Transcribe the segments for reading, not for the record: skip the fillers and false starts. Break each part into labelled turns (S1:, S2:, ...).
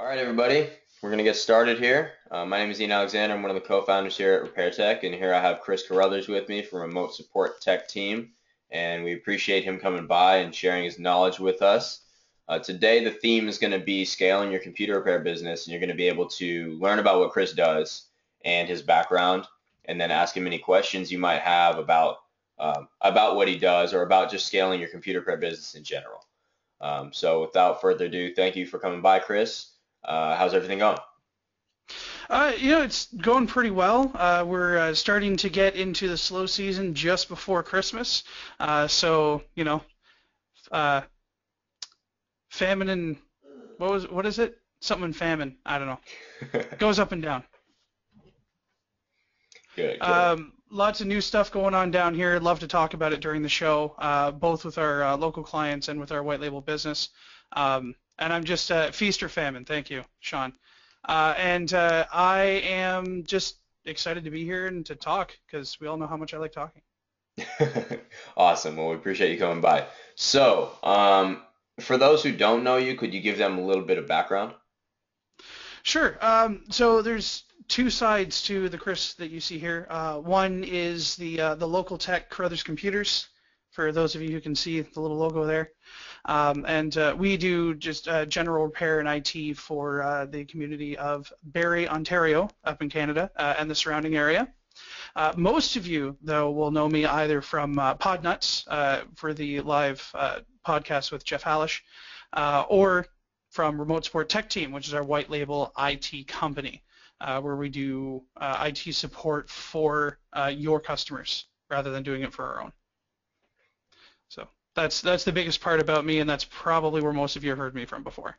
S1: All right, everybody, we're going to get started here. My name is Ian Alexander. I'm one of the co-founders here at RepairTech, and here I have Chris Carruthers with me from Remote Support Tech Team, and we appreciate him coming by and sharing his knowledge with us. Today, the theme is going to be scaling your computer repair business, and you're going to be able to learn about what Chris does and his background, and then ask him any questions you might have about what he does or about just scaling your computer repair business in general. So without further ado, thank you for coming by, Chris. How's everything going?
S2: It's going pretty well. We're starting to get into the slow season just before Christmas. Uh, famine and what is it? Something in famine. I don't know. Goes up and down.
S1: Good.
S2: Lots of new stuff going on down here. Love to talk about it during the show, both with our local clients and with our white label business. And I'm just feast or famine. Thank you, Sean. I am just excited to be here and to talk because we all know how much I like talking.
S1: Awesome. Well, we appreciate you coming by. So, for those who don't know you, could you give them a little bit of background?
S2: Sure. So there's two sides to the Chris that you see here. One is the local tech Carruthers computers, for those of you who can see the little logo there. We do just general repair and IT for the community of Barrie, Ontario, up in Canada, and the surrounding area. Most of you, though, will know me either from Podnuts for the live podcast with Jeff Hallish, or from Remote Support Tech Team, which is our white label IT company, where we do IT support for your customers rather than doing it for our own. So that's the biggest part about me, and that's probably where most of you have heard me from before.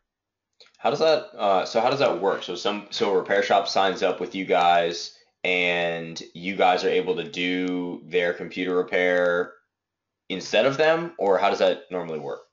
S1: How does that work? So a repair shop signs up with you guys, and you guys are able to do their computer repair instead of them, or how does that normally work?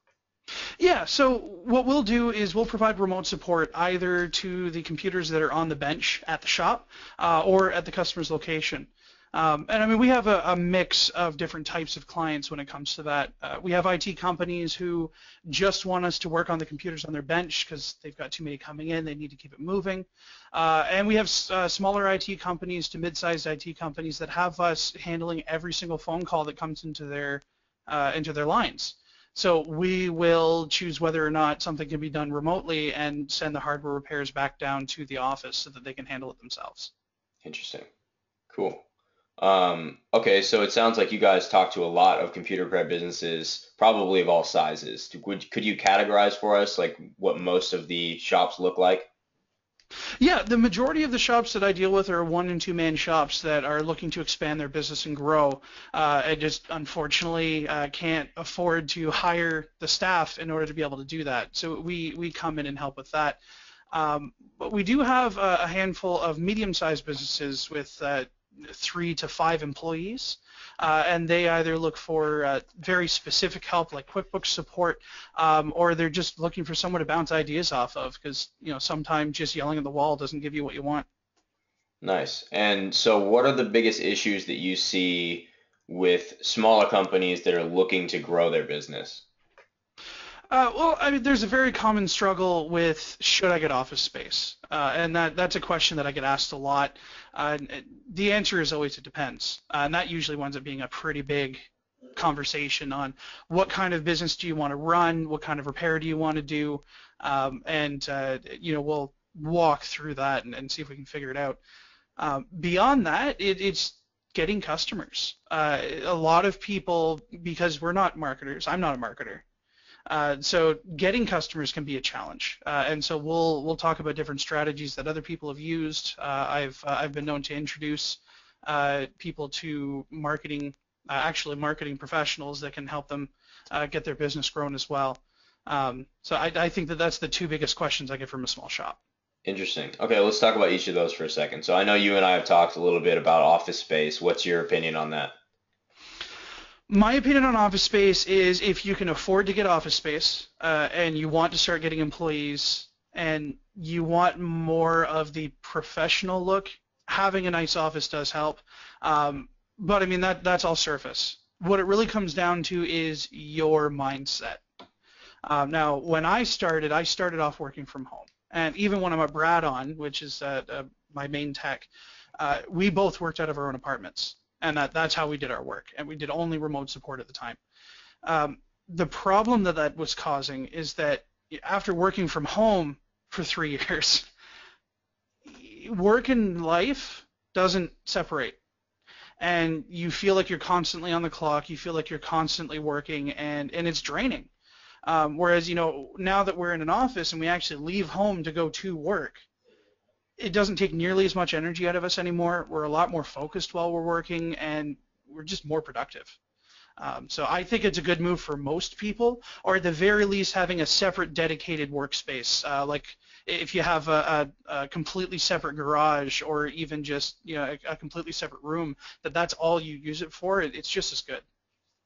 S2: Yeah, so what we'll do is we'll provide remote support either to the computers that are on the bench at the shop or at the customer's location. We have a mix of different types of clients when it comes to that. We have IT companies who just want us to work on the computers on their bench because they've got too many coming in, they need to keep it moving. And we have smaller IT companies to mid-sized IT companies that have us handling every single phone call that comes into their lines. So we will choose whether or not something can be done remotely and send the hardware repairs back down to the office so that they can handle it themselves.
S1: Interesting. Cool. Okay, so it sounds like you guys talk to a lot of computer repair businesses, probably of all sizes. Could you categorize for us like what most of the shops look like?
S2: Yeah, the majority of the shops that I deal with are 1- and 2-man shops that are looking to expand their business and grow. And just unfortunately can't afford to hire the staff in order to be able to do that. So we come in and help with that. But we do have a handful of medium-sized businesses with 3 to 5 employees, and they either look for very specific help like QuickBooks support, or they're just looking for someone to bounce ideas off of because sometimes just yelling at the wall doesn't give you what you want.
S1: Nice. And so what are the biggest issues that you see with smaller companies that are looking to grow their business?
S2: There's a very common struggle with should I get office space, and that's a question that I get asked a lot. The answer is always it depends, and that usually winds up being a pretty big conversation on what kind of business do you want to run, what kind of repair do you want to do, we'll walk through that and see if we can figure it out. Beyond that, it's getting customers. A lot of people, because we're not marketers, I'm not a marketer. So getting customers can be a challenge, and so we'll talk about different strategies that other people have used. I've been known to introduce people to marketing professionals that can help them get their business grown as well. So I think that that's the two biggest questions I get from a small shop.
S1: Interesting. Okay, let's talk about each of those for a second. So I know you and I have talked a little bit about office space. What's your opinion on that?
S2: My opinion on office space is if you can afford to get office space and you want to start getting employees and you want more of the professional look, having a nice office does help. But that's all surface. What it really comes down to is your mindset. Now, when I started off working from home. and even when I'm at Brad-On, which is my main tech, we both worked out of our own apartments, and that's how we did our work, and we did only remote support at the time. The problem that was causing is that after working from home for 3 years, work and life doesn't separate. And you feel like you're constantly on the clock, you feel like you're constantly working, and it's draining. Whereas, now that we're in an office and we actually leave home to go to work, it doesn't take nearly as much energy out of us anymore. We're a lot more focused while we're working, and we're just more productive. So I think it's a good move for most people, or at the very least having a separate dedicated workspace. Like if you have a completely separate garage, or even just a completely separate room, that's all you use it for, it's just as good.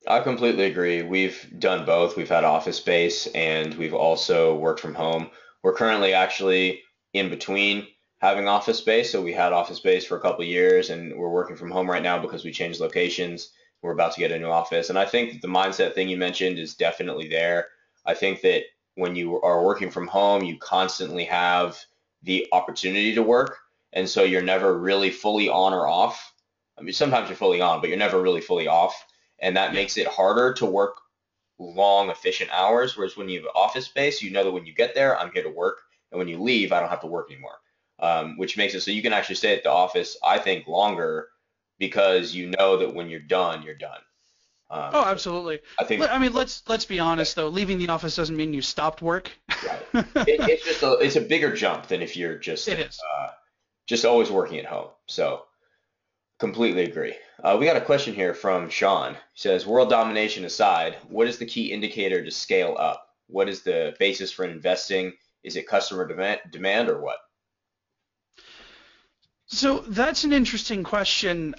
S1: I completely agree. We've done both. We've had office space and we've also worked from home. We're currently actually in between having office space. So we had office space for a couple of years and we're working from home right now because we changed locations. We're about to get a new office. And I think the mindset thing you mentioned is definitely there. I think that when you are working from home, you constantly have the opportunity to work. And so you're never really fully on or off. I mean, sometimes you're fully on, but you're never really fully off. And that makes it harder to work long, efficient hours. Whereas when you have office space, you know that when you get there, I'm here to work. And when you leave, I don't have to work anymore. Which makes it so you can actually stay at the office, I think, longer because you know that when you're done, you're done.
S2: Oh, absolutely. I mean, let's be honest though. Leaving the office doesn't mean you stopped work.
S1: Right. It's a bigger jump than if you're just just always working at home. So completely agree. We got a question here from Sean. He says, world domination aside, what is the key indicator to scale up? What is the basis for investing? Is it customer demand or what?
S2: So that's an interesting question,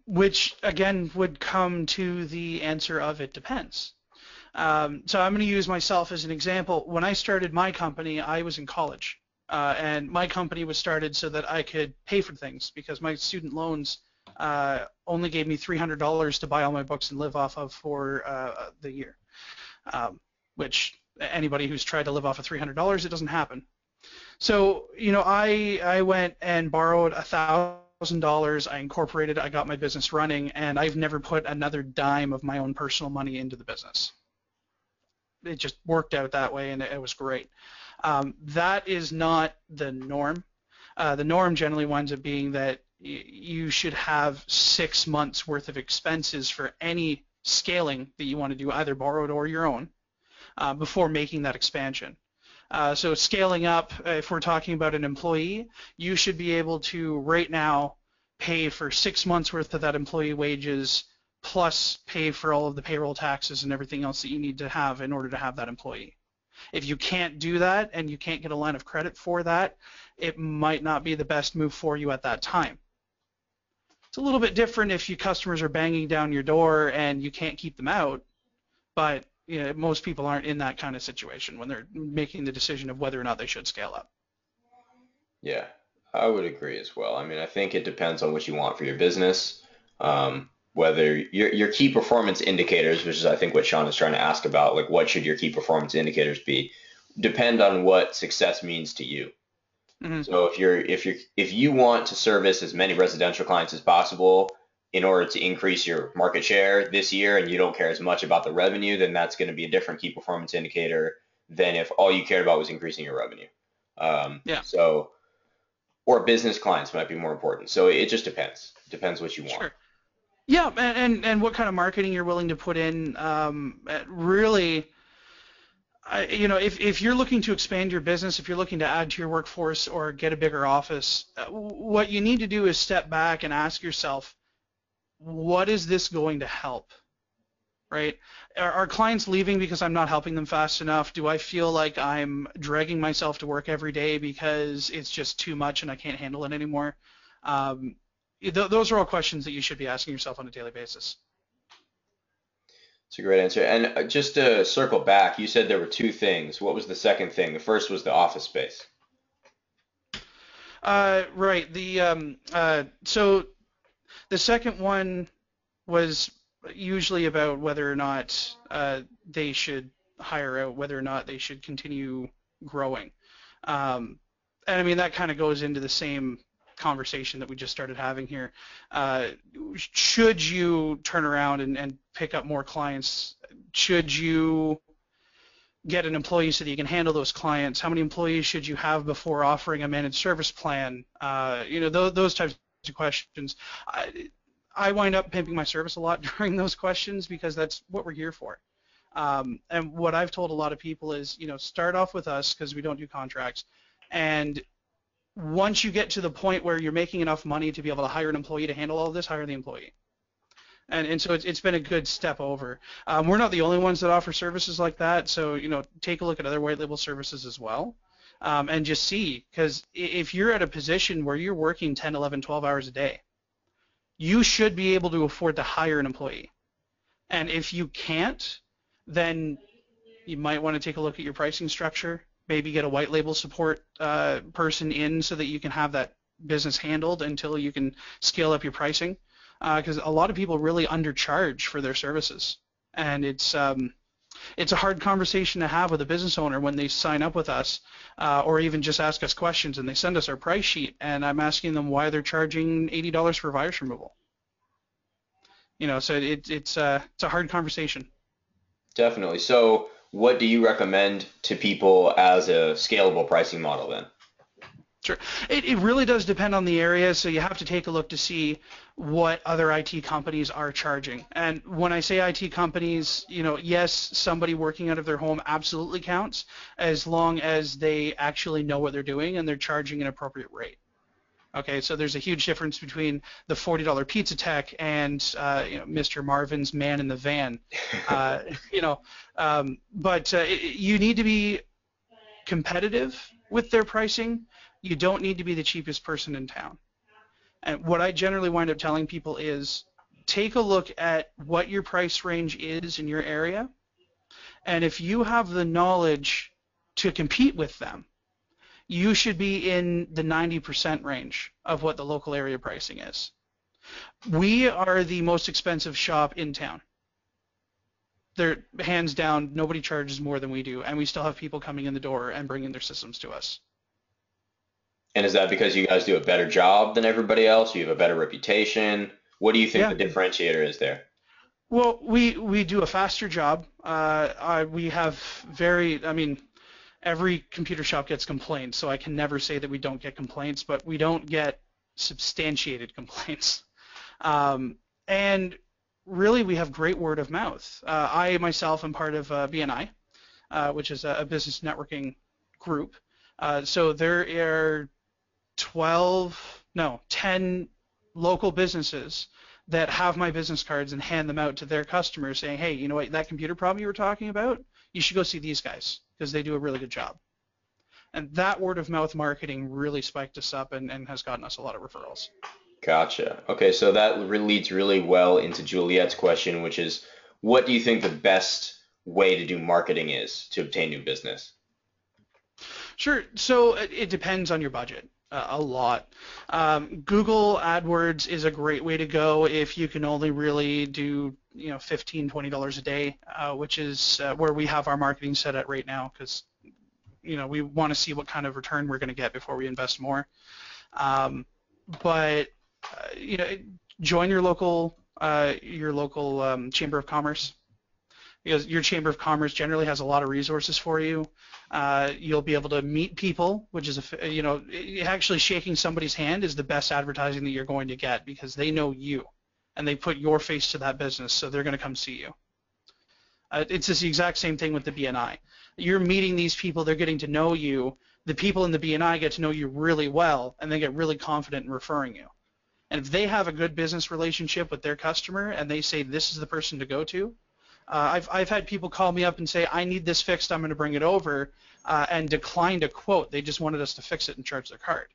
S2: which again would come to the answer of it depends. So I'm going to use myself as an example. When I started my company, I was in college, and my company was started so that I could pay for things because my student loans only gave me $300 to buy all my books and live off of for the year, which anybody who's tried to live off of $300, it doesn't happen. So, I went and borrowed $1,000, I incorporated, I got my business running, and I've never put another dime of my own personal money into the business. It just worked out that way, and it was great. That is not the norm. The norm generally winds up being that you should have 6 months worth of expenses for any scaling that you want to do, either borrowed or your own, before making that expansion. So scaling up, if we're talking about an employee, you should be able to right now pay for 6 months worth of that employee wages, plus pay for all of the payroll taxes and everything else that you need to have in order to have that employee. If you can't do that and you can't get a line of credit for that, it might not be the best move for you at that time. It's a little bit different if your customers are banging down your door and you can't keep them out, but most people aren't in that kind of situation when they're making the decision of whether or not they should scale up.
S1: Yeah, I would agree as well. I mean, I think it depends on what you want for your business. Whether your key performance indicators, which is I think what Sean is trying to ask about, like what should your key performance indicators be, depend on what success means to you. Mm-hmm. So if you want to service as many residential clients as possible in order to increase your market share this year and you don't care as much about the revenue, then that's going to be a different key performance indicator than if all you cared about was increasing your revenue. So, or business clients might be more important. So it just depends. Depends what you want.
S2: Sure. Yeah, and what kind of marketing you're willing to put in. Really, if you're looking to expand your business, if you're looking to add to your workforce or get a bigger office, what you need to do is step back and ask yourself, what is this going to help, right? Are clients leaving because I'm not helping them fast enough? Do I feel like I'm dragging myself to work every day because it's just too much and I can't handle it anymore? Those are all questions that you should be asking yourself on a daily basis.
S1: It's a great answer. And just to circle back, you said there were two things. What was the second thing? The first was the office space.
S2: Right. So the second one was usually about whether or not they should hire out, whether or not they should continue growing. And I mean, that kind of goes into the same conversation that we just started having here. Should you turn around and pick up more clients? Should you get an employee so that you can handle those clients? How many employees should you have before offering a managed service plan? Those types of questions. I wind up pimping my service a lot during those questions because that's what we're here for. And what I've told a lot of people is, start off with us because we don't do contracts. And once you get to the point where you're making enough money to be able to hire an employee to handle all of this, hire the employee. And so it's been a good step over. We're not the only ones that offer services like that, so take a look at other white label services as well, and just see, because if you're at a position where you're working 10, 11, 12 hours a day, you should be able to afford to hire an employee. And if you can't, then you might want to take a look at your pricing structure, maybe get a white label support person in so that you can have that business handled until you can scale up your pricing. Because a lot of people really undercharge for their services, and it's a hard conversation to have with a business owner when they sign up with us, or even just ask us questions and they send us our price sheet, and I'm asking them why they're charging $80 for virus removal. So it's a hard conversation.
S1: Definitely. So what do you recommend to people as a scalable pricing model then?
S2: Sure. It really does depend on the area, so you have to take a look to see what other IT companies are charging. And when I say IT companies, yes, somebody working out of their home absolutely counts, as long as they actually know what they're doing and they're charging an appropriate rate. Okay, so there's a huge difference between the $40 pizza tech and Mr. Marvin's man in the van. But you need to be competitive with their pricing. You don't need to be the cheapest person in town. And what I generally wind up telling people is take a look at what your price range is in your area, and if you have the knowledge to compete with them, you should be in the 90% range of what the local area pricing is. We are the most expensive shop in town. They're hands down, nobody charges more than we do, and we still have people coming in the door and bringing their systems to us.
S1: And is that because you guys do a better job than everybody else? You have a better reputation? What do you think the differentiator is there?
S2: Well, we do a faster job. We have every computer shop gets complaints, so I can never say that we don't get complaints, but we don't get substantiated complaints. And really, we have great word of mouth. I myself am part of BNI, which is a business networking group. So there are 10 local businesses that have my business cards and hand them out to their customers saying, hey, you know what, that computer problem you were talking about, you should go see these guys because they do a really good job. And that word of mouth marketing really spiked us up and has gotten us a lot of referrals.
S1: Gotcha. Okay, so that leads really well into Juliet's question, which is, what do you think the best way to do marketing is to obtain new business?
S2: Sure. So it depends on your budget a lot. Google AdWords is a great way to go if you can only really do $15, $20 a day, which is where we have our marketing set at right now, because we want to see what kind of return we're going to get before we invest more. But join your local chamber of commerce, because your chamber of commerce generally has a lot of resources for you. You'll be able to meet people, which is actually shaking somebody's hand is the best advertising that you're going to get, because they know you and they put your face to that business, so they're going to come see you. It's just the exact same thing with the BNI. You're meeting these people, they're getting to know you. The people in the BNI get to know you really well, and they get really confident in referring you. And if they have a good business relationship with their customer and they say this is the person to go to, I've had people call me up and say, I need this fixed, I'm going to bring it over, and declined a quote. They just wanted us to fix it and charge their card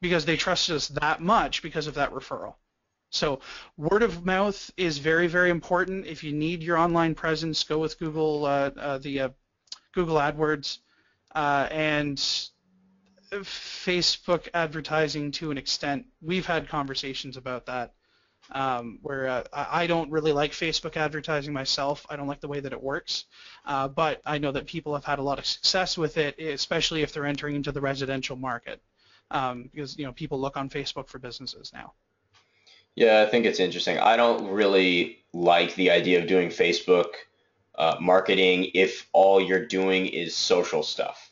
S2: because they trusted us that much because of that referral. So word of mouth is very, very important. If you need your online presence, go with Google, Google AdWords, and Facebook advertising to an extent. We've had conversations about that. where I don't really like Facebook advertising myself. I don't like the way that it works, but I know that people have had a lot of success with it, especially if they're entering into the residential market, because people look on Facebook for businesses now.
S1: Yeah, I think it's interesting. I don't really like the idea of doing Facebook marketing if all you're doing is social stuff.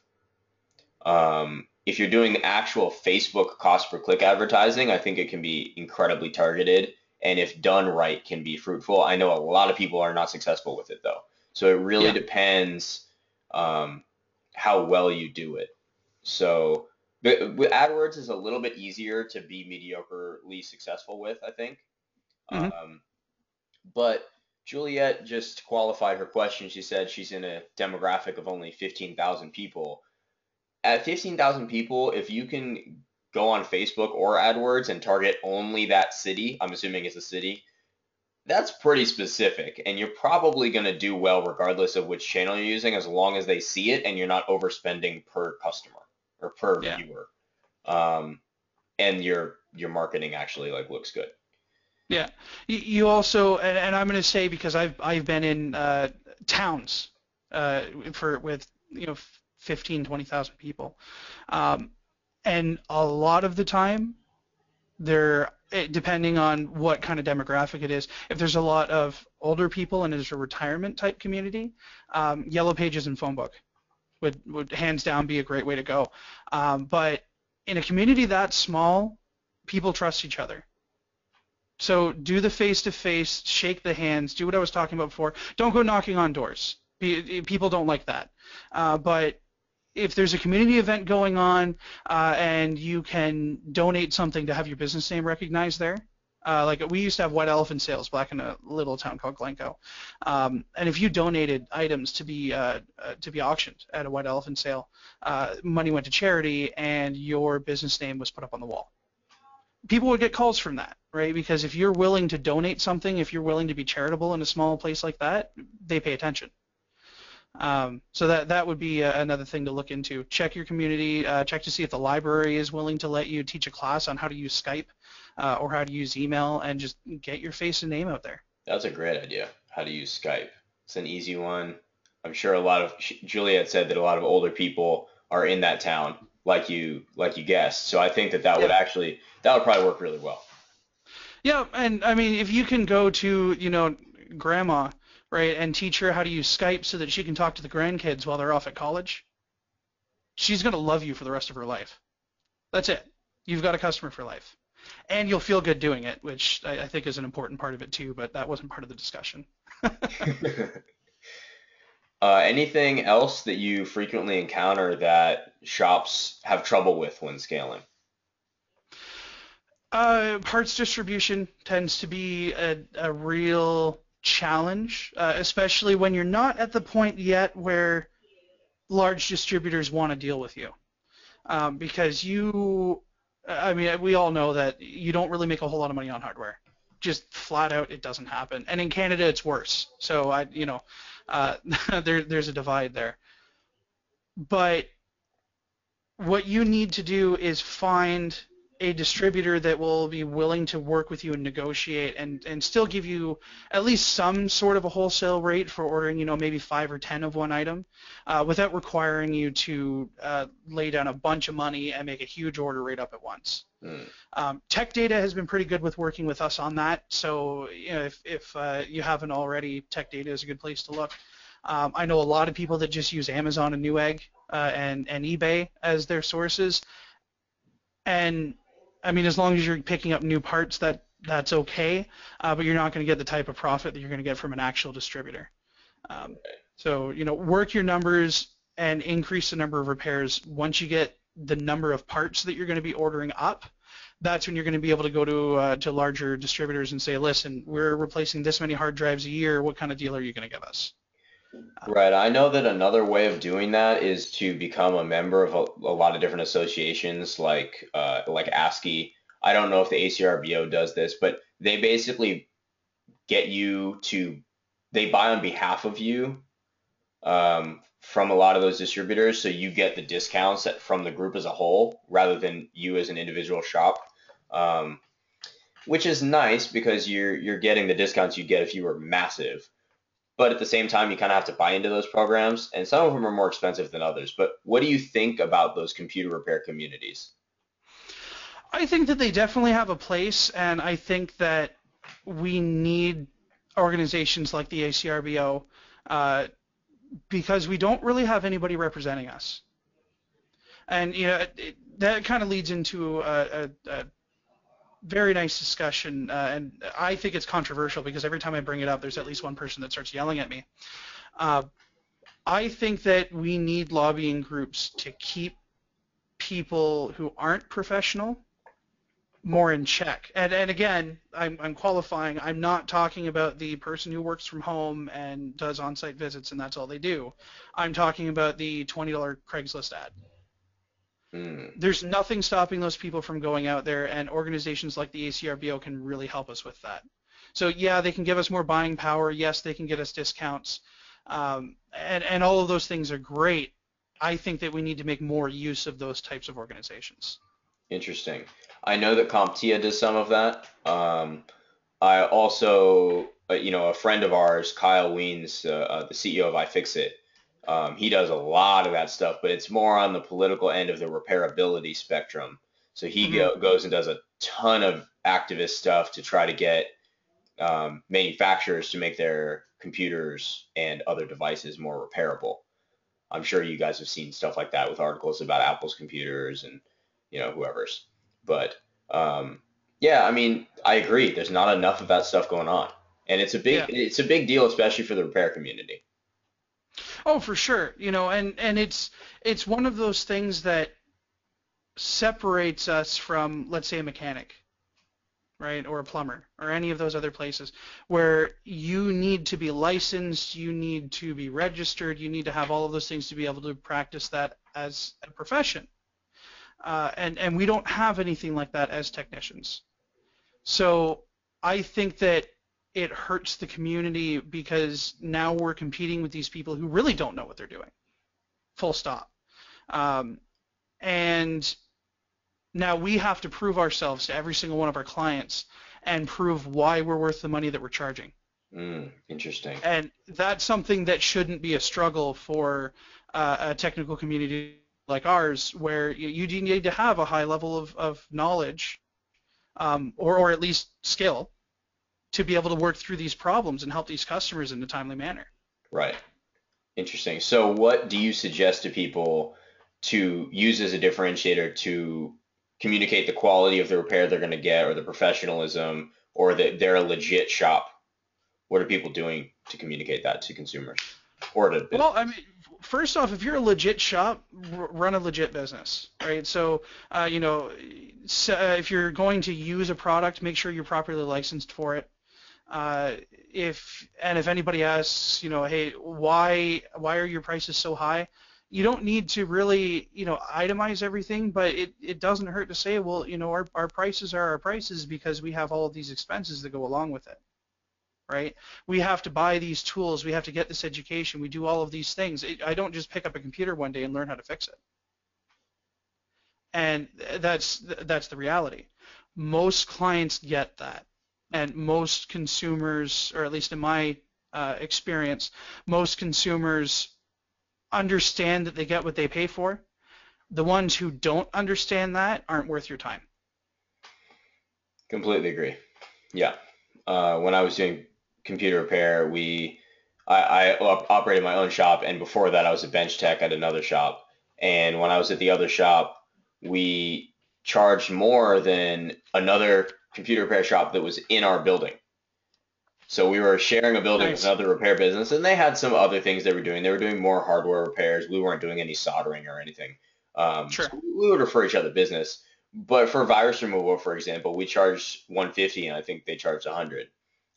S1: If you're doing the actual Facebook cost per click advertising, I think it can be incredibly targeted, and if done right, can be fruitful. I know a lot of people are not successful with it though, so it really
S2: Yeah.
S1: depends how well you do it. So with AdWords is a little bit easier to be mediocrely successful with, I think.
S2: Hmm.
S1: Um, but Juliet just qualified her question. She said she's in a demographic of only 15,000 people. At 15,000 people, if you can go on Facebook or AdWords and target only that city, I'm assuming it's a city, that's pretty specific. And you're probably going to do well regardless of which channel you're using, as long as they see it and you're not overspending per customer or per
S2: Yeah.
S1: viewer. Um, and your marketing actually like looks good.
S2: Yeah. You also, and I'm going to say, because I've been in towns uh, for with 15, 20,000 people, um, and a lot of the time depending on what kind of demographic it is, if there's a lot of older people and it's a retirement type community, Yellow Pages and phone book would hands down be a great way to go. But in a community that small, people trust each other. So do the face-to-face, shake the hands, do what I was talking about before. Don't go knocking on doors. People don't like that. But if there's a community event going on and you can donate something to have your business name recognized there, like we used to have white elephant sales back in a little town called Glencoe, and if you donated items to be auctioned at a white elephant sale, money went to charity and your business name was put up on the wall. People would get calls from that, right? Because if you're willing to donate something, if you're willing to be charitable in a small place like that, they pay attention. So that would be another thing to look into. Check your community. Check to see if the library is willing to let you teach a class on how to use Skype or how to use email, and just get your face and name out there.
S1: That's a great idea. How to use Skype. It's an easy one. I'm sure a lot of Juliet said that a lot of older people are in that town, like you guessed. So I think that would
S2: Yeah.
S1: actually that would probably work really well.
S2: Yeah, and I mean, if you can go to, grandma, right, and teach her how to use Skype so that she can talk to the grandkids while they're off at college, she's going to love you for the rest of her life. That's it. You've got a customer for life. And you'll feel good doing it, which I think is an important part of it too, but that wasn't part of the discussion.
S1: Anything else that you frequently encounter that shops have trouble with when scaling?
S2: Parts distribution tends to be a real challenge, especially when you're not at the point yet where large distributors want to deal with you. Because I mean, we all know that you don't really make a whole lot of money on hardware. Just flat out, it doesn't happen. And in Canada, it's worse. So there's a divide there. But what you need to do is find a distributor that will be willing to work with you and negotiate and still give you at least some sort of a wholesale rate for ordering, maybe 5 or 10 of one item, without requiring you to lay down a bunch of money and make a huge order right up at once. Tech Data has been pretty good with working with us on that. So if you haven't already, Tech Data is a good place to look. I know a lot of people that just use Amazon and Newegg and eBay as their sources. And I mean, as long as you're picking up new parts, that's okay, but you're not going to get the type of profit that you're going to get from an actual distributor. So work your numbers and increase the number of repairs. Once you get the number of parts that you're going to be ordering up, that's when you're going to be able to go to larger distributors and say, listen, we're replacing this many hard drives a year. What kind of deal are you going to give us?
S1: Right. I know that another way of doing that is to become a member of a lot of different associations like ASCII. I don't know if the ACRBO does this, but they basically get you to they buy on behalf of you from a lot of those distributors, so you get the discounts from the group as a whole rather than you as an individual shop. Um, which is nice because you're getting the discounts you get if you were massive. But at the same time, you kind of have to buy into those programs, and some of them are more expensive than others. But what do you think about those computer repair communities?
S2: I think that they definitely have a place, and I think that we need organizations like the ACRBO because we don't really have anybody representing us. And that kind of leads into a very nice discussion, and I think it's controversial because every time I bring it up, there's at least one person that starts yelling at me. Uh, I think that we need lobbying groups to keep people who aren't professional more in check. And again, I'm qualifying. I'm not talking about the person who works from home and does on-site visits and that's all they do. I'm talking about the $20 Craigslist ad.
S1: Hmm.
S2: There's nothing stopping those people from going out there, and organizations like the ACRBO can really help us with that. So yeah, they can give us more buying power. Yes, they can get us discounts, and all of those things are great. I think that we need to make more use of those types of organizations.
S1: Interesting. I know that CompTIA does some of that. I also, a friend of ours, Kyle Wiens, the CEO of iFixit, he does a lot of that stuff, but it's more on the political end of the repairability spectrum. So he
S2: Hmm.
S1: goes and does a ton of activist stuff to try to get manufacturers to make their computers and other devices more repairable. I'm sure you guys have seen stuff like that with articles about Apple's computers and whoever's. But yeah, I mean, I agree. There's not enough of that stuff going on, and
S2: Yeah.
S1: it's a big deal, especially for the repair community.
S2: Oh, for sure. And it's one of those things that separates us from, let's say, a mechanic, right, or a plumber, or any of those other places where you need to be licensed, you need to be registered, you need to have all of those things to be able to practice that as a profession. And we don't have anything like that as technicians. So I think that it hurts the community because now we're competing with these people who really don't know what they're doing. Full stop. Um, and now we have to prove ourselves to every single one of our clients and prove why we're worth the money that we're charging.
S1: Interesting.
S2: And that's something that shouldn't be a struggle for a technical community like ours, where you do need to have a high level of knowledge, or at least skill, to be able to work through these problems and help these customers in a timely manner.
S1: Right. Interesting. So, what do you suggest to people to use as a differentiator to communicate the quality of the repair they're going to get, or the professionalism, or that they're a legit shop? What are people doing to communicate that to consumers or to
S2: Well, I
S1: business?
S2: mean, first off, if you're a legit shop, run a legit business, right? So, if you're going to use a product, make sure you're properly licensed for it. Uh, if anybody asks, hey, why are your prices so high? You don't need to really, itemize everything, but it doesn't hurt to say, well, our prices are our prices because we have all of these expenses that go along with it, right? We have to buy these tools, we have to get this education, we do all of these things. I don't just pick up a computer one day and learn how to fix it. And that's the reality. Most clients get that, and most consumers, or at least in my experience, most consumers understand that they get what they pay for. The ones who don't understand that aren't worth your time.
S1: Completely agree. Yeah. When I was doing computer repair, I operated my own shop, and before that, I was a bench tech at another shop. And when I was at the other shop, we charged more than another computer repair shop that was in our building. So we were sharing a building with
S2: Nice.
S1: another repair business, and they had some other things they were doing. They were doing more hardware repairs. We weren't doing any soldering or anything.
S2: Sure.
S1: So we would refer each other business. But for virus removal, for example, we charged 150, and I think they charged 100.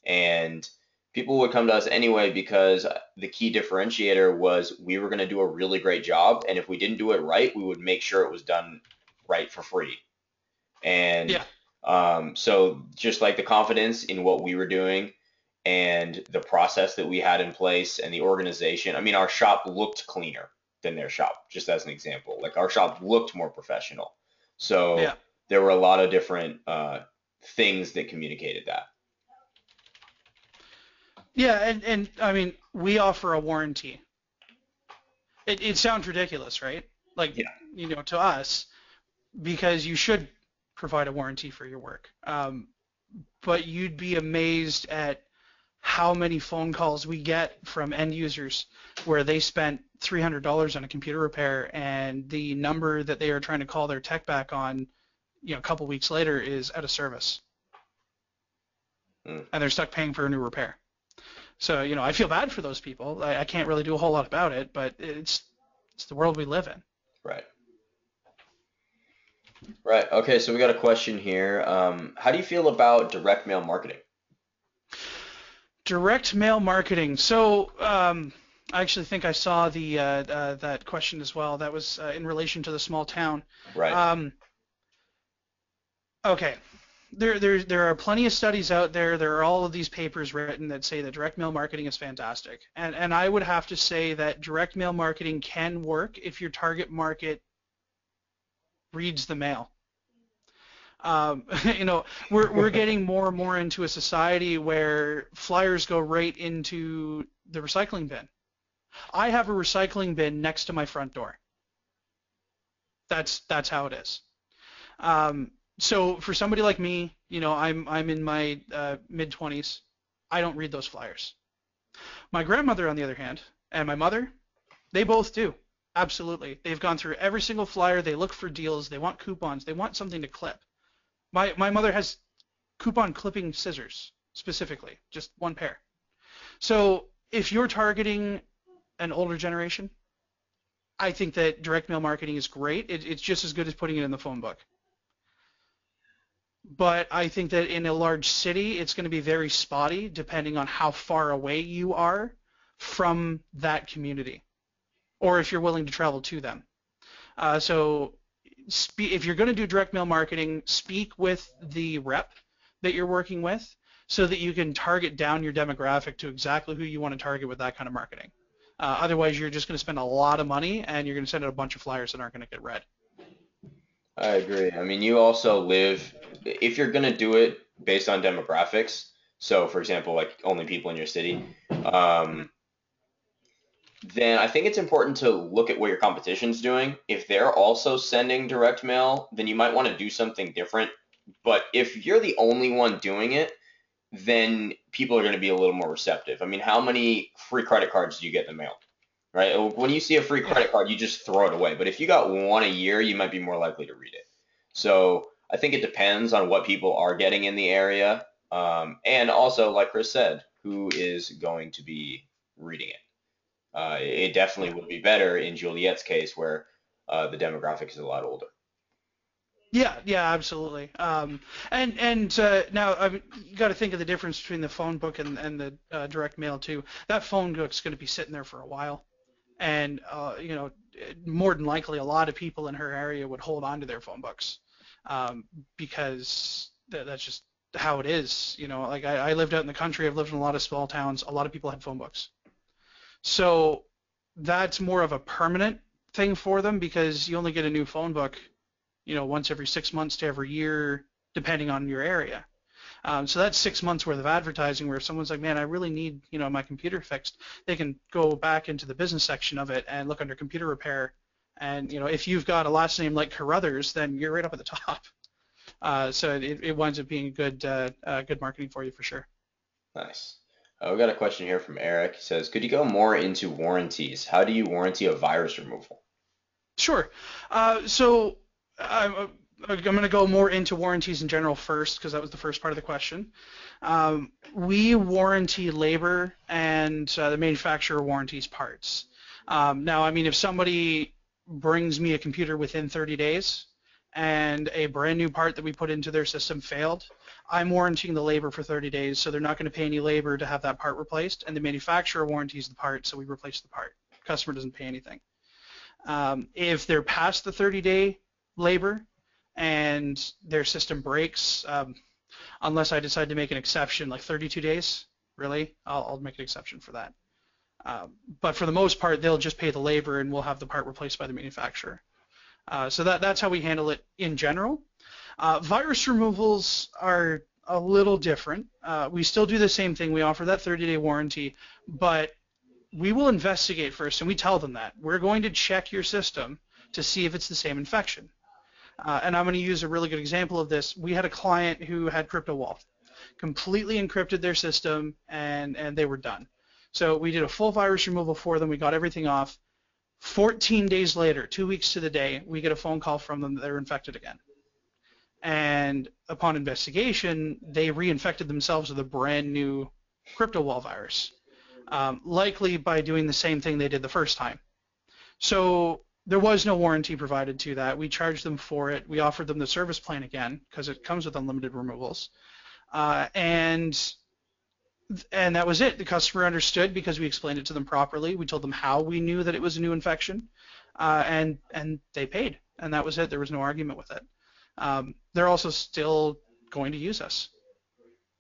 S1: And people would come to us anyway because the key differentiator was we were going to do a really great job, and if we didn't do it right, we would make sure it was done right for free. And
S2: Yeah.
S1: so just like the confidence in what we were doing and the process that we had in place and the organization, I mean, our shop looked cleaner than their shop, just as an example. Like our shop looked more professional.
S2: Yeah.
S1: So there were a lot of different things that communicated that.
S2: Yeah, and I mean, we offer a warranty. It sounds ridiculous, right? Like,
S1: Yeah.
S2: to us, because you should provide a warranty for your work. But you'd be amazed at how many phone calls we get from end users where they spent $300 on a computer repair, and the number that they are trying to call their tech back on, a couple weeks later is out of service,
S1: Mm.
S2: and they're stuck paying for a new repair. So, I feel bad for those people. I can't really do a whole lot about it, but it's the world we live in.
S1: Right. Right. Okay. So we got a question here. How do you feel about direct mail marketing?
S2: Direct mail marketing. So, I actually think I saw the that question as well. That was in relation to the small town.
S1: Right.
S2: Okay. There are plenty of studies out there. There are all of these papers written that say that direct mail marketing is fantastic. And I would have to say that direct mail marketing can work if your target market reads the mail. We're getting more and more into a society where flyers go right into the recycling bin. I have a recycling bin next to my front door. That's how it is. So for somebody like me, I'm in my mid-20s. I don't read those flyers. My grandmother, on the other hand, and my mother, they both do. Absolutely. They've gone through every single flyer. They look for deals. They want coupons. They want something to clip. My mother has coupon clipping scissors specifically, just one pair. So if you're targeting an older generation, I think that direct mail marketing is great. It's just as good as putting it in the phone book. But I think that in a large city, it's going to be very spotty depending on how far away you are from that community, or if you're willing to travel to them. So if you're going to do direct mail marketing, speak with the rep that you're working with so that you can target down your demographic to exactly who you want to target with that kind of marketing. Otherwise, you're just going to spend a lot of money and you're going to send out a bunch of flyers that aren't going to get read.
S1: I agree. I mean, you also live, if you're going to do it based on demographics, so for example, like only people in your city, then I think it's important to look at what your competition's doing. If they're also sending direct mail, then you might want to do something different. But if you're the only one doing it, then people are going to be a little more receptive. I mean, how many free credit cards do you get in the mail? Right? When you see a free credit card, you just throw it away. But if you got one a year, you might be more likely to read it. So I think it depends on what people are getting in the area. And also, like Chris said, who is going to be reading it. It definitely would be better in Juliet's case where the demographic is a lot older.
S2: Yeah, absolutely. And now I mean, you got to think of the difference between the phone book and the direct mail too. That phone book's going to be sitting there for a while, and more than likely a lot of people in her area would hold on to their phone books because that's just how it is. Like I lived out in the country. I've lived in a lot of small towns. A lot of people had phone books. So that's more of a permanent thing for them because you only get a new phone book, once every 6 months to every year, depending on your area. So that's 6 months worth of advertising where if someone's like, man, I really need, my computer fixed, they can go back into the business section of it and look under computer repair. And, if you've got a last name like Carruthers, then you're right up at the top. So it winds up being good marketing for you for sure.
S1: Nice. We got a question here from Eric. He says, could you go more into warranties? How do you warranty a virus removal?
S2: Sure. So I'm going to go more into warranties in general first because that was the first part of the question. We warranty labor and the manufacturer warranties parts. Now, I mean, if somebody brings me a computer within 30 days and a brand new part that we put into their system failed, I'm warranting the labor for 30 days, so they're not going to pay any labor to have that part replaced, and the manufacturer warranties the part, so we replace the part. Customer doesn't pay anything. If they're past the 30-day labor and their system breaks, unless I decide to make an exception, like 32 days, really, I'll make an exception for that. But for the most part, they'll just pay the labor and we'll have the part replaced by the manufacturer. So that's how we handle it in general. Virus removals are a little different. We still do the same thing. We offer that 30-day warranty, but we will investigate first, and we tell them that. We're going to check your system to see if it's the same infection. And I'm going to use a really good example of this. We had a client who had CryptoWall, completely encrypted their system, and they were done. So we did a full virus removal for them. We got everything off. 14 days later, 2 weeks to the day, we get a phone call from them that they're infected again. And upon investigation, they reinfected themselves with a brand new CryptoWall virus, likely by doing the same thing they did the first time. So there was no warranty provided to that. We charged them for it. We offered them the service plan again because it comes with unlimited removals. And that was it. The customer understood because we explained it to them properly. We told them how we knew that it was a new infection, and they paid, and that was it. There was no argument with it. They're also still going to use us.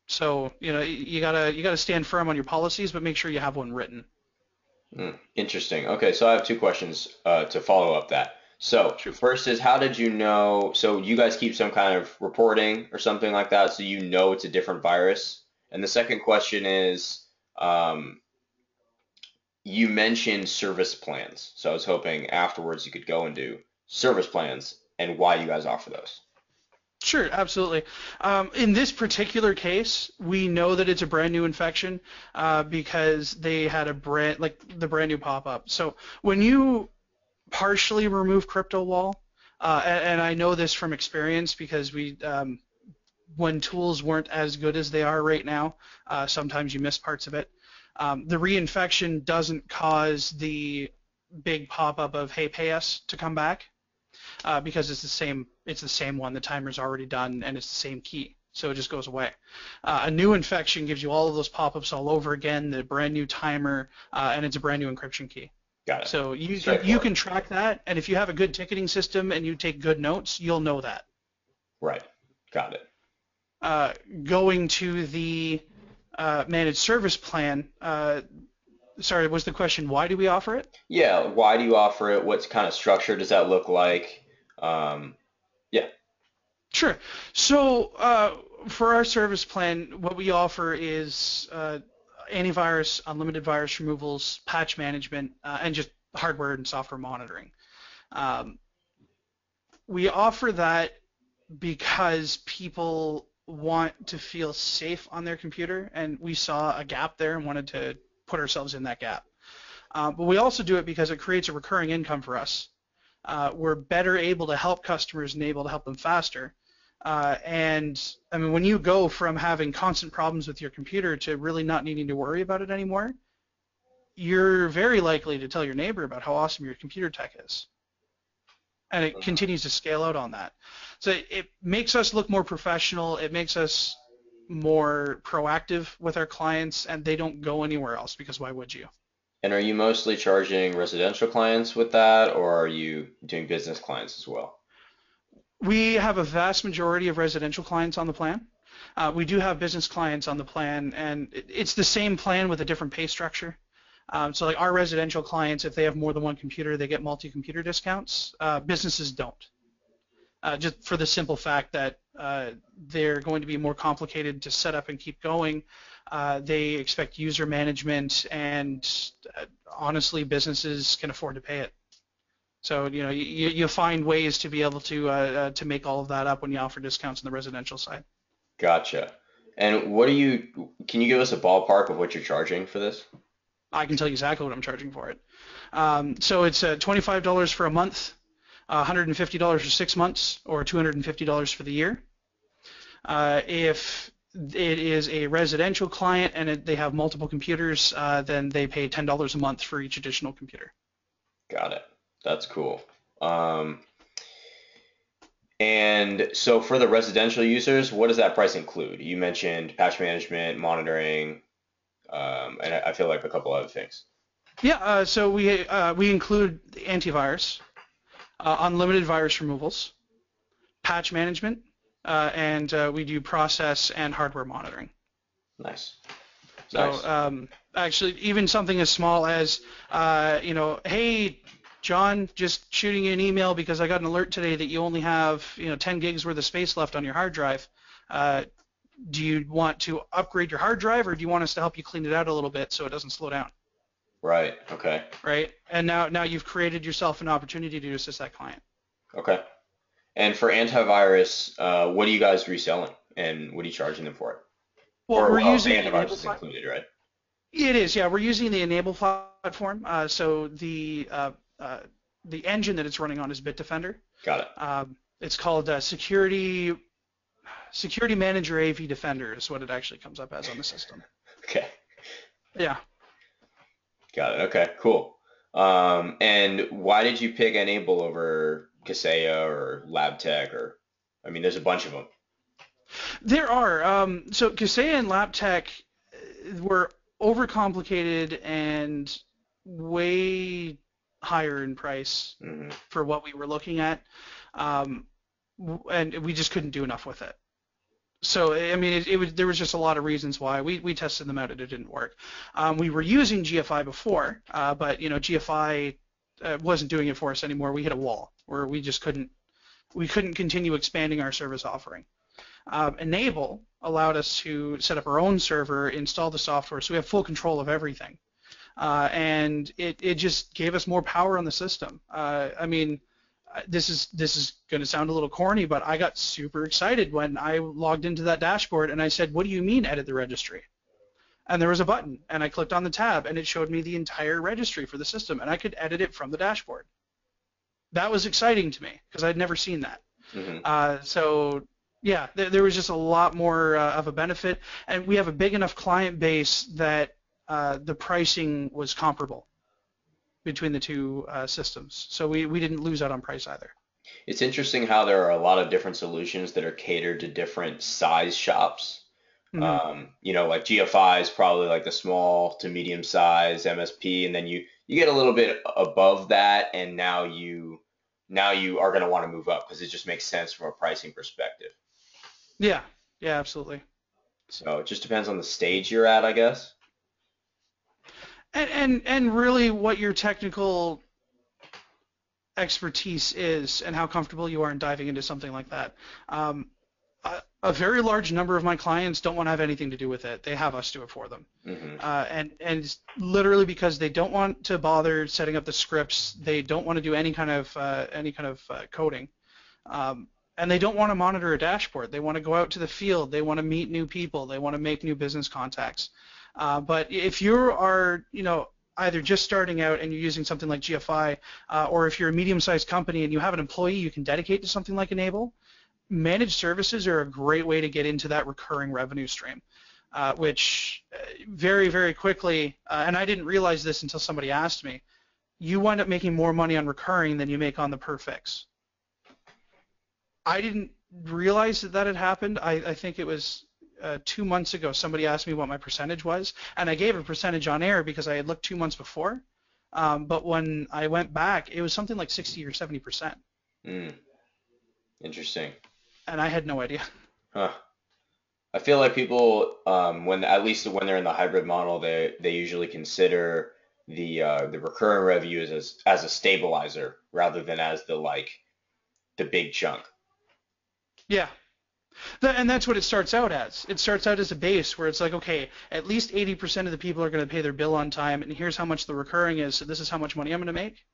S2: So you gotta stand firm on your policies, but make sure you have one written.
S1: Interesting. Okay, so I have two questions to follow up that. So first is, how did you know? So you guys keep some kind of reporting or something like that, so you know it's a different virus. And the second question is, you mentioned service plans. So I was hoping afterwards you could go into service plans and why you guys offer those.
S2: Sure, absolutely. In this particular case, we know that it's a brand new infection because they had the brand new pop-up. So when you partially remove CryptoWall, and I know this from experience because when tools weren't as good as they are right now, sometimes you miss parts of it. The reinfection doesn't cause the big pop-up of, hey, pay us to come back. Because it's the same one. The timer's already done, and it's the same key, so it just goes away. A new infection gives you all of those pop-ups all over again, the brand new timer, and it's a brand new encryption key.
S1: Got it.
S2: So you can track that, and if you have a good ticketing system and you take good notes, you'll know that.
S1: Right. Got it.
S2: Going to the managed service plan. Sorry, was the question why do we offer it?
S1: Yeah, why do you offer it? What kind of structure does that look like? Yeah.
S2: Sure. So for our service plan, what we offer is antivirus, unlimited virus removals, patch management, and just hardware and software monitoring. We offer that because people want to feel safe on their computer, and we saw a gap there and wanted to put ourselves in that gap. But we also do it because it creates a recurring income for us. We're better able to help customers and able to help them faster. And I mean, when you go from having constant problems with your computer to really not needing to worry about it anymore, you're very likely to tell your neighbor about how awesome your computer tech is. And it continues to scale out on that. So it makes us look more professional. It makes us more proactive with our clients, and they don't go anywhere else because why would you?
S1: And are you mostly charging residential clients with that, or are you doing business clients as well?
S2: We have a vast majority of residential clients on the plan. We do have business clients on the plan, and it's the same plan with a different pay structure. So like our residential clients, if they have more than one computer, they get multi-computer discounts. Businesses don't. Just for the simple fact that they're going to be more complicated to set up and keep going. They expect user management, and honestly, businesses can afford to pay it. So you find ways to be able to make all of that up when you offer discounts on the residential side.
S1: Gotcha. And can you give us a ballpark of what you're charging for this?
S2: I can tell you exactly what I'm charging for it. So it's $25 for a month, $150 for 6 months, or $250 for the year. If it is a residential client and they have multiple computers, then they pay $10 a month for each additional computer.
S1: Got it. That's cool. And so for the residential users, what does that price include? You mentioned patch management, monitoring, and I feel like a couple other things.
S2: Yeah, so we include the antivirus, unlimited virus removals, patch management, and we do process and hardware monitoring.
S1: Nice.
S2: So actually, even something as small as, hey, John, just shooting you an email because I got an alert today that you only have 10 gigs worth of space left on your hard drive. Uh, do you want to upgrade your hard drive, or do you want us to help you clean it out a little bit so it doesn't slow down?
S1: Right. Okay.
S2: Right? And now you've created yourself an opportunity to assist that client.
S1: Okay. And for antivirus, what are you guys reselling, and what are you charging them for it?
S2: Well,
S1: Or
S2: we're
S1: well, the
S2: using the
S1: antivirus
S2: Enable
S1: is included, right?
S2: It is, yeah. We're using the Enable platform. So the engine that it's running on is Bitdefender.
S1: Got it.
S2: It's called Security Manager AV Defender is what it actually comes up as on the system.
S1: Okay.
S2: Yeah.
S1: Got it. Okay. Cool. And why did you pick Enable over Kaseya or LabTech or? I mean, there's a bunch of them.
S2: There are. So Kaseya and LabTech were overcomplicated and way higher in price for what we were looking at, and we just couldn't do enough with it. So I mean, there was just a lot of reasons why we tested them out and it didn't work. We were using GFI before, but GFI wasn't doing it for us anymore. We hit a wall where we couldn't continue expanding our service offering. Enable allowed us to set up our own server, install the software, so we have full control of everything. And it just gave us more power on the system. I mean, this is going to sound a little corny, but I got super excited when I logged into that dashboard and I said, "What do you mean edit the registry?" And there was a button, and I clicked on the tab, and it showed me the entire registry for the system, and I could edit it from the dashboard. That was exciting to me because I'd never seen that. So yeah, there was just a lot more of a benefit, and we have a big enough client base that the pricing was comparable between the two systems. So we didn't lose out on price either.
S1: It's interesting how there are a lot of different solutions that are catered to different size shops. Like GFI is probably like the small to medium size MSP, and then you get a little bit above that, and now you are going to want to move up because it just makes sense from a pricing perspective.
S2: Yeah, absolutely.
S1: So it just depends on the stage you're at, I guess.
S2: And really what your technical expertise is and how comfortable you are in diving into something like that. A very large number of my clients don't want to have anything to do with it. They have us do it for them. And it's literally because they don't want to bother setting up the scripts. They don't want to do any kind of coding. And they don't want to monitor a dashboard. They want to go out to the field. They want to meet new people. They want to make new business contacts. But if you are, either just starting out and you're using something like GFI, or if you're a medium-sized company and you have an employee you can dedicate to something like Enable, managed services are a great way to get into that recurring revenue stream, which very, very quickly, and I didn't realize this until somebody asked me, you wind up making more money on recurring than you make on the per fix. I didn't realize that had happened. I think it was 2 months ago somebody asked me what my percentage was, and I gave a percentage on air because I had looked 2 months before. But when I went back, it was something like 60 or 70%.
S1: Interesting.
S2: And I had no idea.
S1: Huh. I feel like people, at least when they're in the hybrid model, they usually consider the recurring revenue as a stabilizer rather than as the big chunk.
S2: Yeah. And that's what it starts out as. It starts out as a base where it's like, okay, at least 80% of the people are going to pay their bill on time, and here's how much the recurring is, so this is how much money I'm going to make.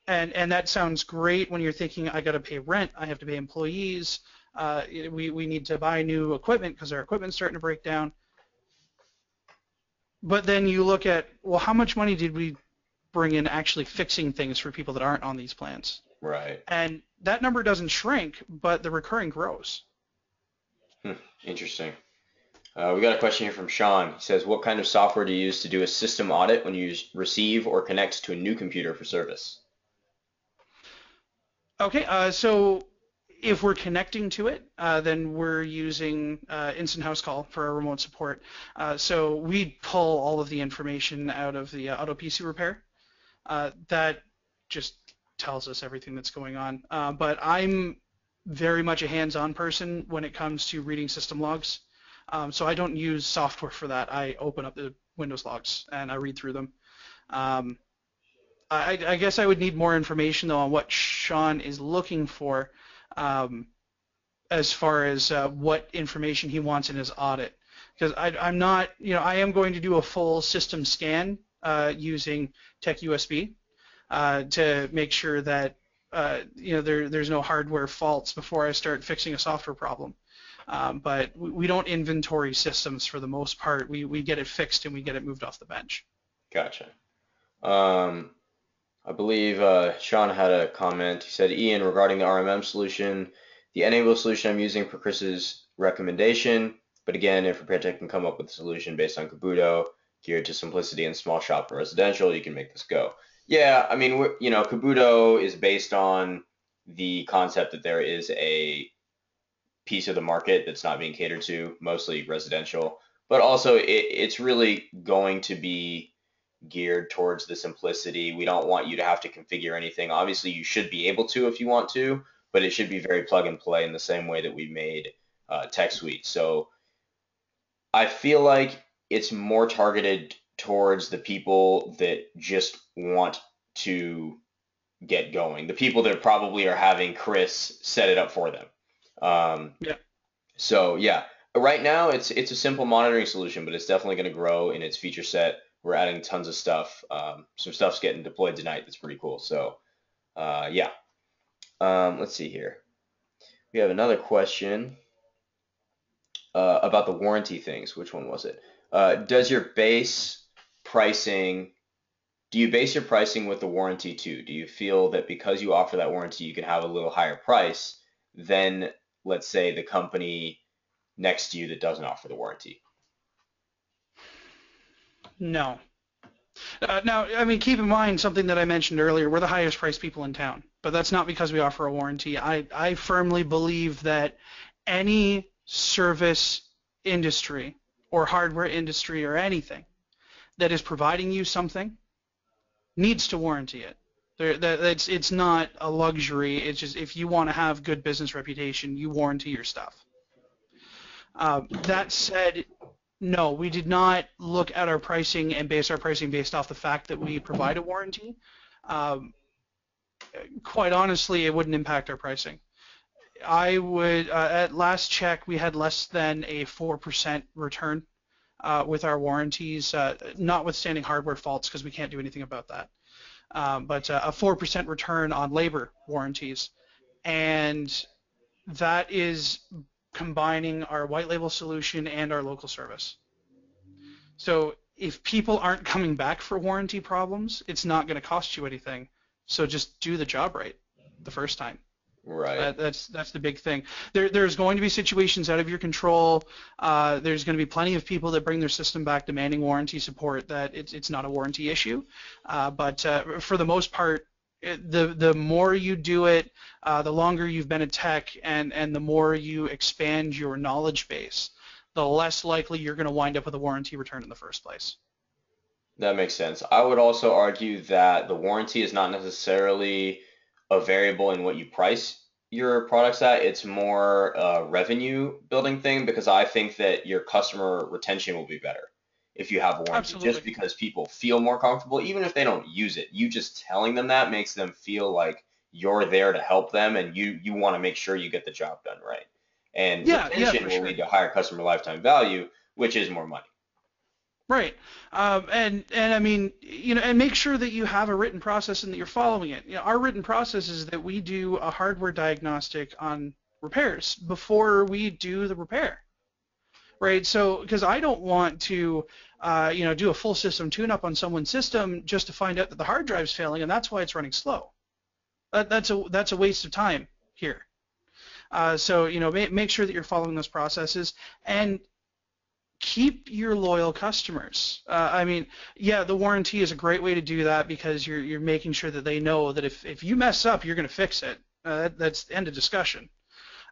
S2: And that sounds great when you're thinking, I got to pay rent, I have to pay employees, we need to buy new equipment because our equipment's starting to break down. But then you look at, well, how much money did we bring in actually fixing things for people that aren't on these plans?
S1: Right.
S2: And that number doesn't shrink, but the recurring grows.
S1: Interesting. We got a question here from Sean. He says, what kind of software do you use to do a system audit when you receive or connect to a new computer for service?
S2: Okay, so if we're connecting to it, then we're using Instant House Call for our remote support. So we pull all of the information out of the auto PC repair. That just tells us everything that's going on. But I'm very much a hands-on person when it comes to reading system logs. So I don't use software for that. I open up the Windows logs and I read through them. I guess I would need more information though on what Sean is looking for, um, as far as what information he wants in his audit. Because I'm not, I am going to do a full system scan using Tech USB to make sure that there's no hardware faults before I start fixing a software problem. But we don't inventory systems for the most part. We get it fixed and we get it moved off the bench.
S1: Gotcha. Um, I believe Sean had a comment. He said, Ian, regarding the RMM solution, the Enable solution I'm using per Chris's recommendation, but again, if RepairTech can come up with a solution based on Kabuto, geared to simplicity and small shop and residential, you can make this go. Yeah, I mean, Kabuto is based on the concept that there is a piece of the market that's not being catered to, mostly residential, but also it's really going to be geared towards the simplicity. We don't want you to have to configure anything. Obviously, you should be able to if you want to, but it should be very plug and play in the same way that we made Tech Suite. So I feel like it's more targeted towards the people that just want to get going, the people that probably are having Chris set it up for them. Um,
S2: Yeah.
S1: so yeah, right now it's a simple monitoring solution, but it's definitely going to grow in its feature set. We're adding tons of stuff. Some stuff's getting deployed tonight. That's pretty cool. So yeah. Let's see here. We have another question about the warranty things. Which one was it? Does your base pricing? Do you base your pricing with the warranty too? Do you feel that because you offer that warranty, you can have a little higher price than, let's say, the company next to you that doesn't offer the warranty?
S2: No. Now, I mean, keep in mind something that I mentioned earlier. We're the highest priced people in town, but that's not because we offer a warranty. I firmly believe that any service industry or hardware industry or anything that is providing you something needs to warranty it. It's not a luxury. It's just if you want to have good business reputation, you warranty your stuff. That said, no, we did not look at our pricing and base our pricing based off the fact that we provide a warranty. Um, Quite honestly, it wouldn't impact our pricing. I would, at last check, we had less than a 4% return with our warranties, notwithstanding hardware faults because we can't do anything about that. But a 4% return on labor warranties. And that is combining our white label solution and our local service. So if people aren't coming back for warranty problems, it's not going to cost you anything. So just do the job right the first time.
S1: Right.
S2: That's the big thing. There's going to be situations out of your control. There's going to be plenty of people that bring their system back demanding warranty support that it's not a warranty issue. But for the most part, the more you do it, the longer you've been a tech, and the more you expand your knowledge base, the less likely you're going to wind up with a warranty return in the first place.
S1: That makes sense. I would also argue that the warranty is not necessarily a variable in what you price your products at. It's more a revenue building thing because I think that your customer retention will be better if you have a warranty,
S2: Absolutely.
S1: just because people feel more comfortable, even if they don't use it. You just telling them that makes them feel like you're there to help them and you want to make sure you get the job done right. And
S2: Yeah,
S1: retention
S2: for
S1: will
S2: sure.
S1: lead to higher customer lifetime value, which is more money.
S2: Right. And I mean, and make sure that you have a written process and that you're following it. Our written process is that we do a hardware diagnostic on repairs before we do the repair. Right. So, because I don't want to, do a full system tune-up on someone's system just to find out that the hard drive's failing and that's why it's running slow. That's a waste of time here. So, make sure that you're following those processes and keep your loyal customers. I mean, yeah, the warranty is a great way to do that because you're making sure that they know that if you mess up, you're going to fix it. That's the end of discussion.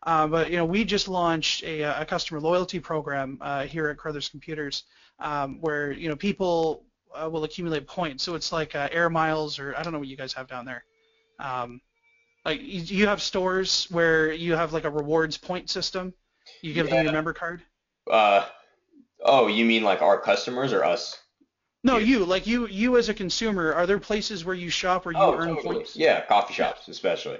S2: But we just launched a customer loyalty program here at Carruthers Computers, where people will accumulate points. So it's like air miles, or I don't know what you guys have down there. Um, like you have stores where you have like a rewards point system. You give them
S1: Yeah.
S2: your member card.
S1: Uh, oh, you mean like our customers or us?
S2: No, you as a consumer, are there places where you shop where you
S1: Oh,
S2: earn
S1: totally.
S2: points?
S1: Yeah, coffee
S2: Yeah.
S1: shops especially.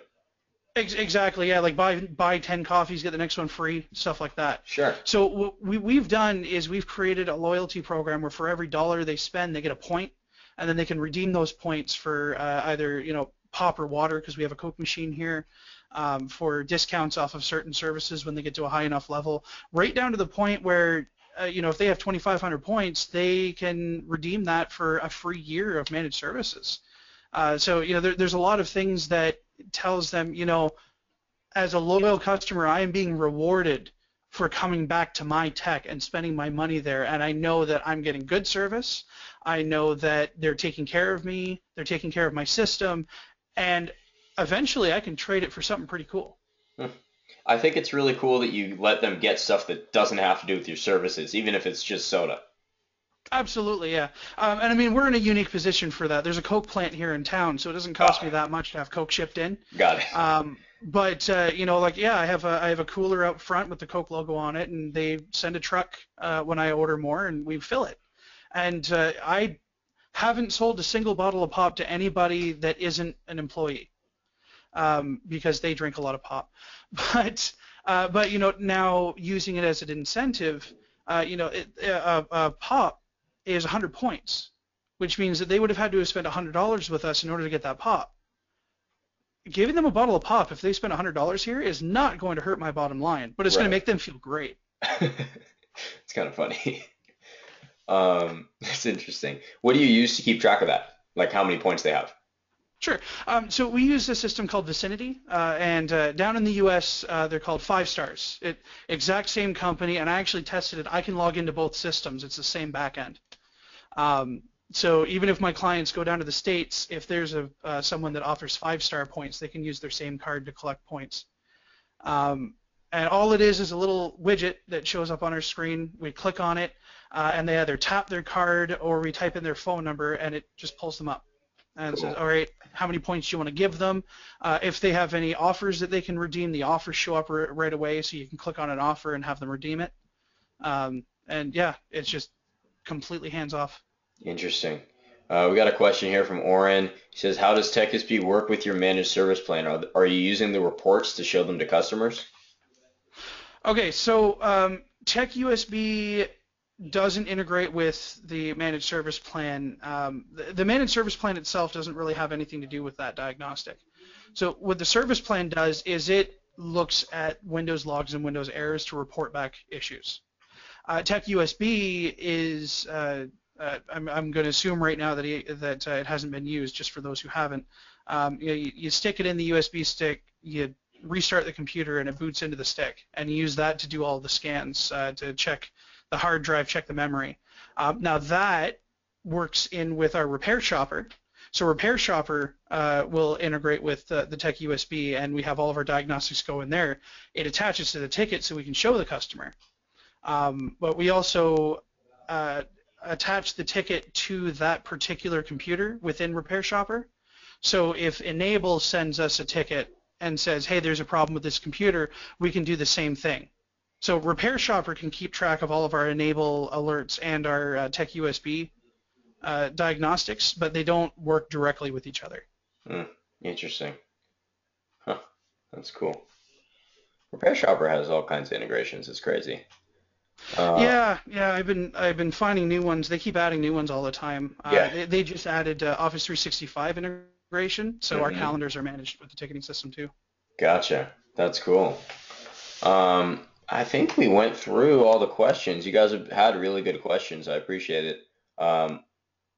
S2: Exactly, yeah, like buy 10 coffees, get the next one free, stuff like that.
S1: Sure.
S2: So what we've done is we've created a loyalty program where for every dollar they spend, they get a point, and then they can redeem those points for either, pop or water, because we have a Coke machine here, for discounts off of certain services when they get to a high enough level, right down to the point where, if they have 2,500 points, they can redeem that for a free year of managed services. So, there's a lot of things that tells them, as a loyal customer, I am being rewarded for coming back to my tech and spending my money there. And I know that I'm getting good service. I know that they're taking care of me. They're taking care of my system. And eventually I can trade it for something pretty cool.
S1: Hmm. I think it's really cool that you let them get stuff that doesn't have to do with your services, even if it's just soda.
S2: Absolutely, yeah. And I mean, we're in a unique position for that. There's a Coke plant here in town, so it doesn't cost me
S1: Ah,
S2: that much to have Coke shipped in.
S1: got it.
S2: But like, yeah, I have a cooler out front with the Coke logo on it, and they send a truck when I order more, and we fill it. And I haven't sold a single bottle of pop to anybody that isn't an employee, because they drink a lot of pop. But now using it as an incentive, pop is 100 points, which means that they would have had to have spent $100 with us in order to get that pop. Giving them a bottle of pop, if they spend $100 here, is not going to hurt my bottom line, but it's going to
S1: Right.
S2: make them feel great.
S1: It's kind of funny. It's interesting. What do you use to keep track of that? Like how many points they have?
S2: Sure. So we use a system called Vicinity, and down in the U.S. They're called 5 Stars. Exact same company, and I actually tested it. I can log into both systems. It's the same backend. So even if my clients go down to the States, if there's someone that offers 5 star points, they can use their same card to collect points. And all it is a little widget that shows up on our screen. We click on it, and they either tap their card or we type in their phone number, and it just pulls them up. And it says,
S1: Cool.
S2: all right, how many points do you want to give them? If they have any offers that they can redeem, the offers show up right away, so you can click on an offer and have them redeem it. And yeah, it's just completely hands off.
S1: Interesting. We got a question here from Oren. He says, how does TechSP work with your managed service plan? Are you using the reports to show them to customers?
S2: Okay, so Tech USB doesn't integrate with the managed service plan. The managed service plan itself doesn't really have anything to do with that diagnostic. So what the service plan does is it looks at Windows logs and Windows errors to report back issues. Tech USB is, I'm going to assume right now that it hasn't been used, just for those who haven't. You stick it in the USB stick, you restart the computer, and it boots into the stick, and you use that to do all the scans to check the hard drive, check the memory. Now that works in with our Repair Shopper. So Repair Shopper will integrate with the Tech USB, and we have all of our diagnostics go in there. It attaches to the ticket so we can show the customer. But we also attach the ticket to that particular computer within Repair Shopper. So if Enable sends us a ticket and says, hey, there's a problem with this computer, we can do the same thing. So Repair Shopper can keep track of all of our Enable alerts and our Tech USB diagnostics, but they don't work directly with each other.
S1: Interesting. Huh. That's cool. Repair Shopper has all kinds of integrations. It's crazy.
S2: Yeah, I've been finding new ones. They keep adding new ones all the time.
S1: Yeah.
S2: They just added Office 365 integration, so our
S1: Hmm.
S2: calendars are managed with the ticketing system too.
S1: Gotcha. That's cool. I think we went through all the questions. You guys have had really good questions. I appreciate it.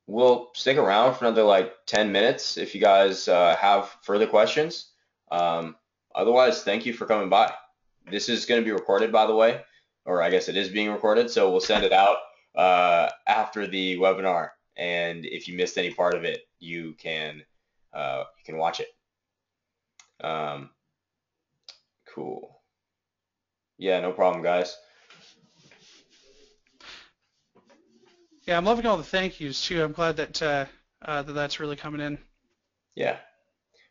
S1: We'll stick around for another like 10 minutes if you guys have further questions. Otherwise, thank you for coming by. This is going to be recorded, by the way, or I guess it is being recorded, so we'll send it out after the webinar. And if you missed any part of it, you can watch it. Cool. Yeah, no problem, guys.
S2: Yeah, I'm loving all the thank yous too. I'm glad that that's really coming in.
S1: Yeah.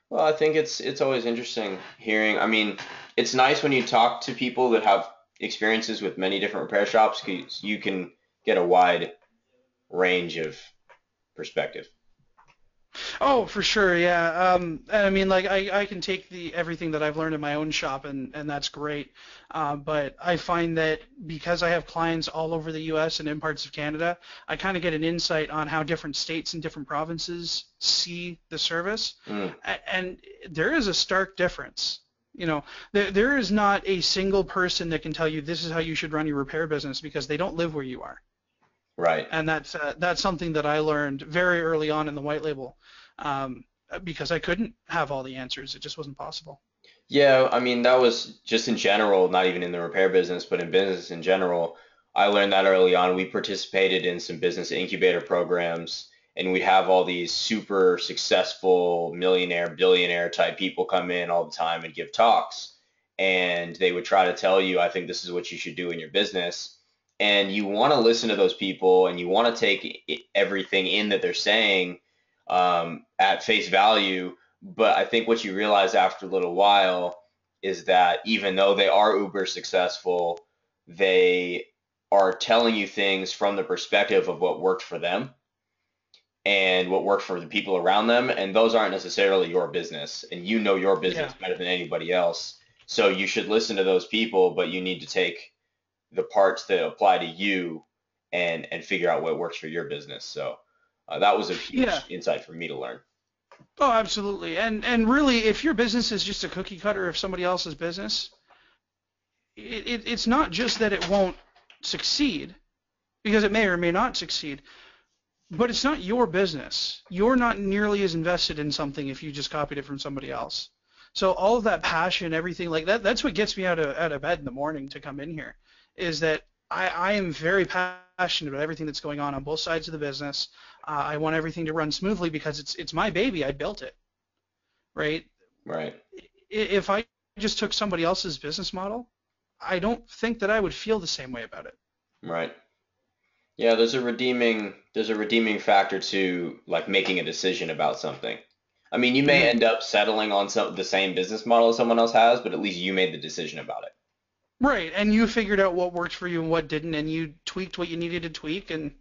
S1: Well, I think it's always interesting hearing. I mean, it's nice when you talk to people that have experiences with many different repair shops, 'cause you can get a wide range of perspective.
S2: Oh, for sure, yeah. And I mean, like, I can take everything that I've learned in my own shop, and that's great. But I find that because I have clients all over the U.S. and in parts of Canada, I kind of get an insight on how different states and different provinces see the service,
S1: Mm,
S2: and there is a stark difference. You know, there is not a single person that can tell you this is how you should run your repair business because they don't live where you are.
S1: right.
S2: And that's something that I learned very early on in the white label, um, because I couldn't have all the answers. It just wasn't possible.
S1: Yeah, I mean, that was just in general, not even in the repair business, but in business in general. I learned that early on. We participated in some business incubator programs, and we'd have all these super successful millionaire, billionaire type people come in all the time and give talks. And they would try to tell you, I think this is what you should do in your business. And you want to listen to those people and you want to take everything in that they're saying at face value. But I think what you realize after a little while is that even though they are uber successful, they are telling you things from the perspective of what worked for them and what worked for the people around them. And those aren't necessarily your business. And you know your business
S2: Yeah.
S1: better than anybody else. So you should listen to those people, but you need to take the parts that apply to you and figure out what works for your business. So that was a
S2: Yeah.
S1: huge insight for me to learn.
S2: Oh, absolutely. And really, if your business is just a cookie cutter of somebody else's business, it's not just that it won't succeed, because it may or may not succeed, but it's not your business. You're not nearly as invested in something if you just copied it from somebody else. So all of that passion, everything like that, that's what gets me out of bed in the morning to come in here, is that I am very passionate about everything that's going on both sides of the business. I want everything to run smoothly because it's my baby. I built it, right?
S1: Right.
S2: If I just took somebody else's business model, I don't think that I would feel the same way about it.
S1: Right. Yeah, there's a redeeming factor to like making a decision about something. I mean, you may
S2: Hmm.
S1: end up settling on the same business model someone else has, but at least you made the decision about it.
S2: Right, and you figured out what worked for you and what didn't, and you tweaked what you needed to tweak. And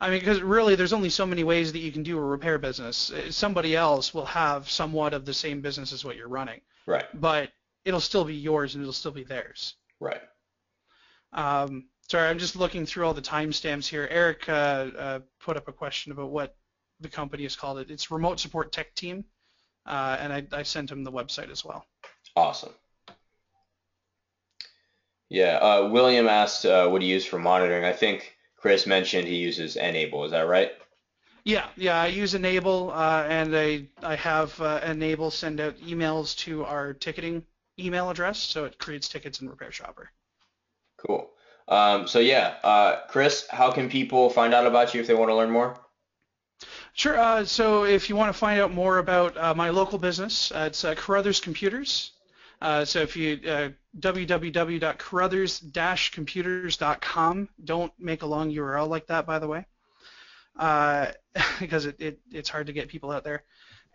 S2: I mean, because really, there's only so many ways that you can do a repair business. Somebody else will have somewhat of the same business as what you're running,
S1: Right.
S2: but it'll still be yours and it'll still be theirs.
S1: Right.
S2: Sorry, I'm just looking through all the timestamps here. Eric put up a question about what the company is called. It's Remote Support Tech Team, and I sent him the website as well.
S1: Awesome. Yeah. William asked what he used for monitoring. I think Chris mentioned he uses Enable. Is that right?
S2: Yeah, I use Enable, and I have Enable send out emails to our ticketing email address, so it creates tickets in Repair Shopper.
S1: Cool. So yeah, Chris, how can people find out about you if they want to learn more?
S2: Sure. So if you want to find out more about my local business, it's Carruthers Computers. So if you www.carruthers-computers.com. Don't make a long URL like that, by the way, because it's hard to get people out there.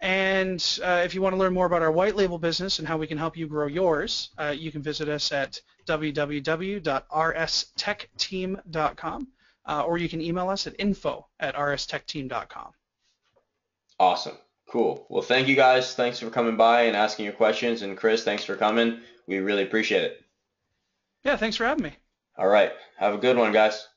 S2: And if you want to learn more about our white label business and how we can help you grow yours, you can visit us at www.rstechteam.com, or you can email us at info@rstechteam.com.
S1: Awesome. Cool. Well, thank you guys. Thanks for coming by and asking your questions. And Chris, thanks for coming. We really appreciate it.
S2: Yeah, thanks for having me.
S1: All right. Have a good one, guys.